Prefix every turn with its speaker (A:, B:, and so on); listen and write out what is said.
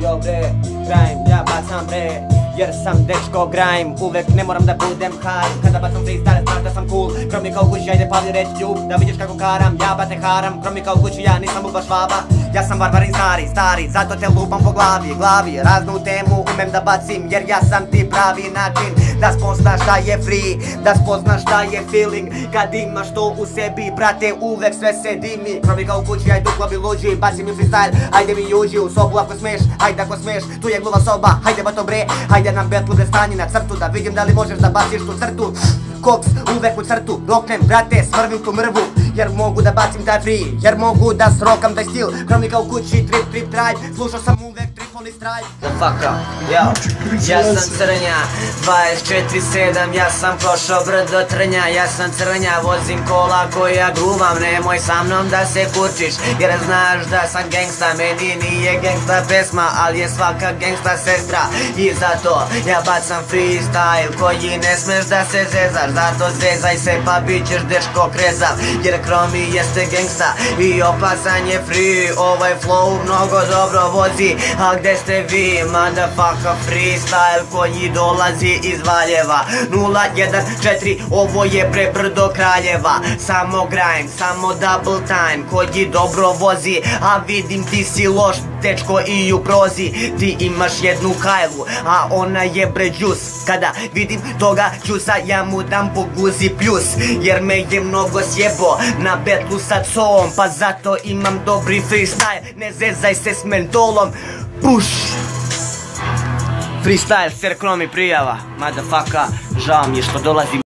A: Yo bre, grime, ja bacam bre, jer sam dečko grime. Uvek ne moram da budem hard, kada bacam freestyle znaš da sam cool. Kromi kao kući, ajde Pavli reći ću, da vidiš kako karam, ja bate haram. Kromi kao kući, ja nisam uba švaba, ja sam barbarin stari, zato te lupam po glavi, raznu temu umem da bacim, jer ja sam ti pravi način da spoznaš šta je free, da spoznaš šta je feeling. Kad imaš to u sebi, brate, uvek sve se dimi. Kromi kao kući, ajde u klobi luđi, bacim mi freestyle, ajde mi uđi u sobu ako smeš, ajde ako smeš, tu je gluva soba, ajde bato bre, ajde nam betlu bre, stani na crtu, da vidim da li možeš da baciš tu crtu. Koks uvek u crtu, doknem brate, smrvim tu mrvu, jer mogu da bacim taj free, jer mogu da srokam taj stil. Kromi kao kući, trip tribe, slušao sam uvek Tripoli strajk. The fuck up, yo, ja sam crnja, 24/7, ja sam prošao brdo trnja. Ja sam crnja, vozim kola koja gruvam, nemoj sa mnom da se kurčiš, jer znaš da sam gangsta. Meni nije gangsta pesma, ali je svaka gangsta sestra. I zato ja bacam freestyle koji ne smeš da se zezaš, zato zezaj se pa bit ćeš dečko krezav, jer Kromi jeste gangsta i opasan je free. Ovaj flow mnogo dobro vozi, a gde ste vi, motherfucker? Freestyle koji dolazi iz Valjeva, 014, ovo je bre brdo Kraljeva. Samo grind, samo double time koji dobro vozi, a vidim ti si loš dečko i u prozi. Ti imaš jednu kajlu, a ona je bre džus. Kada vidim toga džusa, ja mu dam po guzi plus, jer me je mnogo sjebo na betlu sa coom, pa zato imam dobri freestyle. Ne zezaj se s mentolom, push. Freestyle, ser Kromi, Prijava, motherfucker. Žao mi je što dolazim